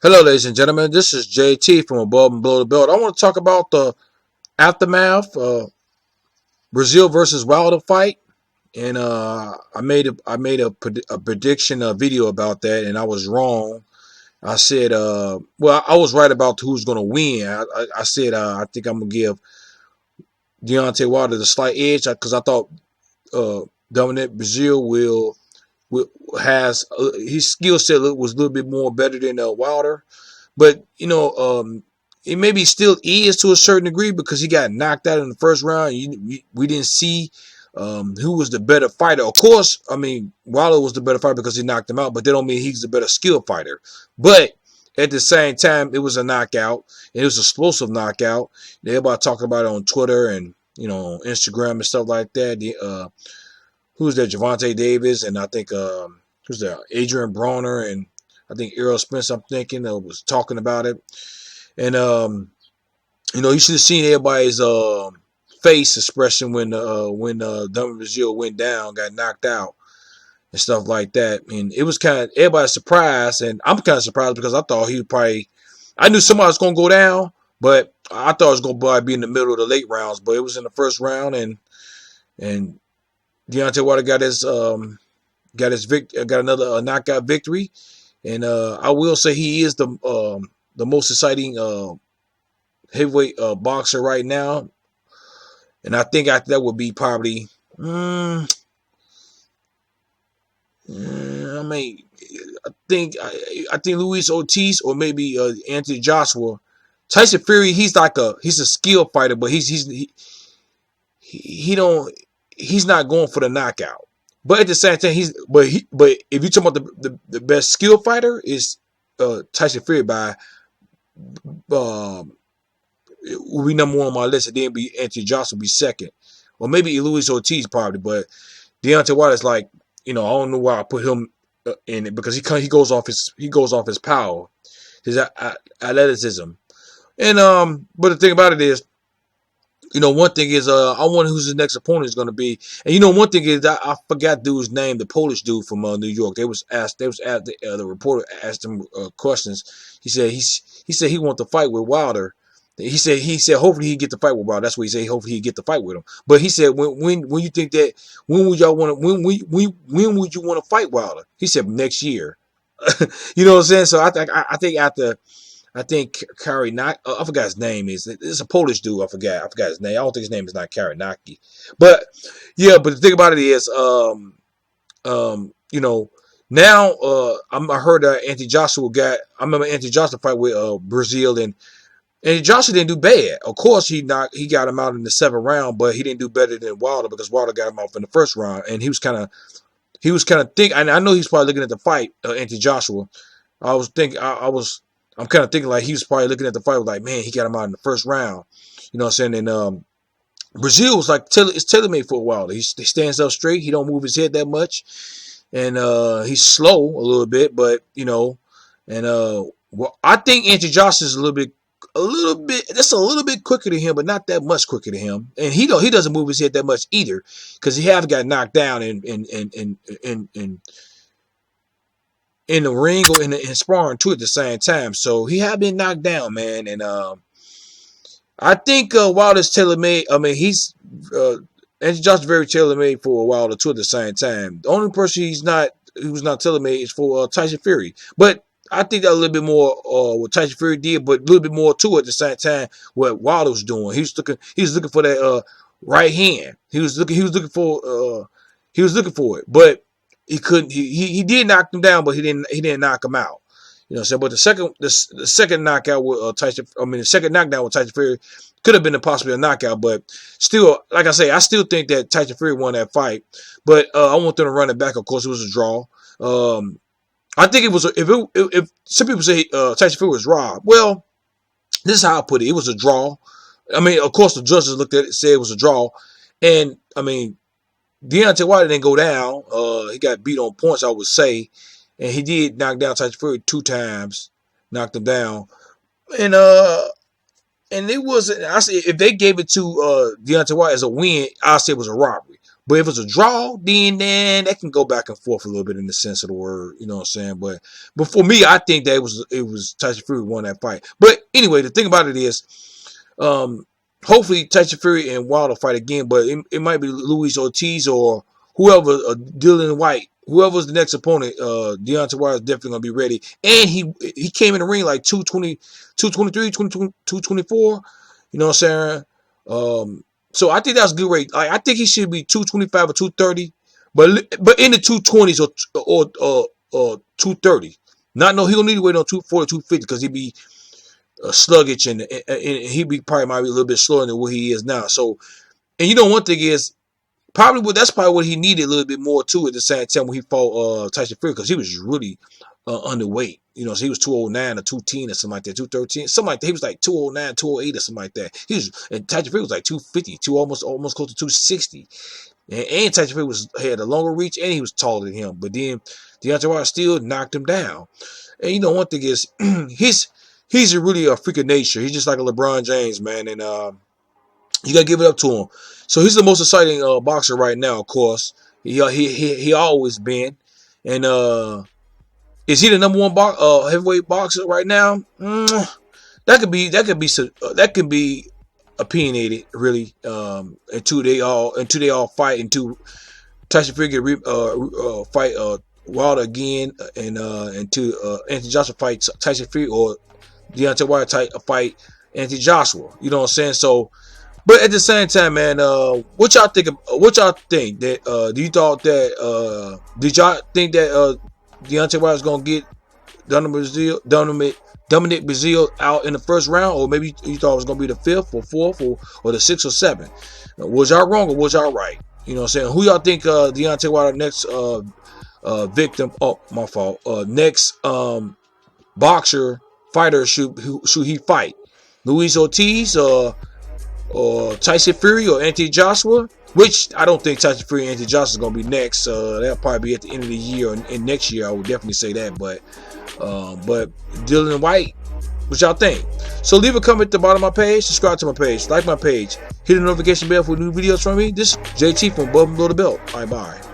Hello, ladies and gentlemen. This is JT from Above and Below the Belt. I want to talk about the aftermath, Breazeale versus Wilde fight, and I made a prediction video about that, and I was wrong. I said, well, I was right about who's going to win. I said I think I'm gonna give Deontay Wilder the slight edge because I thought Dominic Breazeale will has his skill set was a little bit more better than Wilder. But it maybe still is to a certain degree because he got knocked out in the first round. We didn't see who was the better fighter. Of course, I mean Wilder was the better fighter because he knocked him out, but that don't mean he's the better skill fighter. But at the same time, it was a knockout. It was an explosive knockout. Everybody talking about it on Twitter and Instagram and stuff like that. Who's there? Javante Davis and I think who's there? Adrian Broner and I think Errol Spence. I'm thinking was talking about it. And you should have seen everybody's face expression when Dominic Breazeale went down, got knocked out, and stuff like that. And it was kind of everybody's surprised, and I'm kind of surprised because I thought he would probably, I knew somebody was gonna go down, but I thought it was gonna be in the middle of the late rounds. But it was in the first round, and Deontay Wilder got another knockout victory, and I will say he is the most exciting heavyweight boxer right now, and I think after that would be probably. I mean, I think Luis Ortiz or maybe Anthony Joshua. Tyson Fury, he's a skill fighter, but he's not going for the knockout. But at the same time, but if you're talking about the best skill fighter is Tyson Fury by will be number one on my list, and then be Anthony Johnson will be second, or maybe Luis Ortiz probably. But Deontay Wilder is like, I don't know why I put him in it because he goes off his power, his athleticism, and but the thing about it is, one thing is I wonder who's his next opponent is going to be, and one thing is I forgot dude's name, the Polish dude from New York. They was asked the reporter asked him questions. He said he want to fight with Wilder. He said hopefully he get the fight with Wilder. That's what he said. Hopefully he get the fight with him. But he said when you think that when would y'all want to when would you want to fight Wilder? He said next year. You know what I'm saying? So I think after. I think Karinaki. I forgot his name. It's a Polish dude. I forgot his name. I don't think his name is not Karinaki. But yeah. But the thing about it is, now I heard Anthony Joshua I remember Anthony Joshua fight with Breazeale, and Anthony Joshua didn't do bad. Of course, he got him out in the seventh round, but he didn't do better than Wilder because Wilder got him off in the first round, and he was kind of thinking. And I know he's probably looking at the fight, Anthony Joshua. I'm kind of thinking like he was probably looking at the fight like, man, he got him out in the first round. You know what I'm saying? And Breazeale was like, it's tailor-made for a while. He stands up straight. He don't move his head that much. And he's slow a little bit, but, and I think Anthony Joshua is a little bit, that's a little bit quicker than him, but not that much quicker than him. And he doesn't move his head that much either because he have got knocked down in the ring or in sparring too at the same time. So he had been knocked down, man. And I think Wilder's tailor-made. I mean, he's Anthony Joshua very tailor-made for Wilder too at the same time. The only person who's not tailor-made is for Tyson Fury. But I think that a little bit more what Tyson Fury did, but a little bit more too at the same time what Wilder was doing. He was looking for that right hand. He was looking for it, but he couldn't. He did knock him down, but he didn't knock him out. You know what I'm saying? But the second knockout with the second knockdown with Tyson Fury could have been possibly a knockout, but still, like I say, I still think that Tyson Fury won that fight. But I want them to run it back. Of course, it was a draw. I think it was if some people say Tyson Fury was robbed. Well, this is how I put it. It was a draw. I mean, of course, the judges looked at it and said it was a draw, and I mean, Deontay Wilder didn't go down. He got beat on points, I would say. And he did knock down Tyson Fury 2 times. Knocked him down. And it wasn't, I say if they gave it to Deontay Wilder as a win, I'd say it was a robbery. But if it's a draw, then that can go back and forth a little bit in the sense of the word. You know what I'm saying? But for me, I think that it was Tyson Fury who won that fight. But anyway, the thing about it is, hopefully Tyson Fury and Wilde will fight again. But it might be Luis Ortiz or whoever, Dylan White. Whoever's the next opponent, Deontay Wilde is definitely going to be ready. And he came in the ring like 220, 223, 224. You know what I'm saying? So I think that's a good rate. I think he should be 225 or 230, but in the 220s or 230. He don't need to wait on 240, 250 because he'd be sluggish and he'd be probably might be a little bit slower than what he is now. So, and you know one thing is, that's probably what he needed a little bit more too at the same time when he fought Tyson Fury, because he was really underweight. You know, so he was 209 or 210 or something like that, 213, something like that. He was like 209, 208 or something like that. And Tyson Fury was like 250, almost close to 260. And Tyson Fury had a longer reach and he was taller than him. But then Deontay Wilde still knocked him down. And you know, one thing is, he's really a freak of nature. He's just like a LeBron James, man. And you gotta give it up to him. So he's the most exciting boxer right now, of course. He always been. And is he the number one heavyweight boxer right now? That could be opinionated, really. Until they all fight, until Tyson Fury fight Wilder again, and until Anthony Joshua fights Tyson Fury, or Deontay Wilde fight Anthony Joshua. You know what I'm saying? So. But at the same time, man, what y'all think? What y'all think that? Did y'all think that Deontay Wilde is gonna get Dominic Breazeale out in the first round, or maybe you thought it was gonna be the fifth or fourth or the sixth or seventh? Was y'all wrong or was y'all right? You know what I'm saying? Who y'all think Deontay Wilde next victim? Oh, my fault. Next boxer fighter should he fight? Luis Ortiz or Tyson Fury or Anthony Joshua, which I don't think Tyson Fury and Anthony Joshua is going to be next. That'll probably be at the end of the year and next year. I would definitely say that. But Dylan White, what y'all think? So leave a comment at the bottom of my page. Subscribe to my page. Like my page. Hit the notification bell for new videos from me. This is JT from Above and Below the Belt. Bye-bye.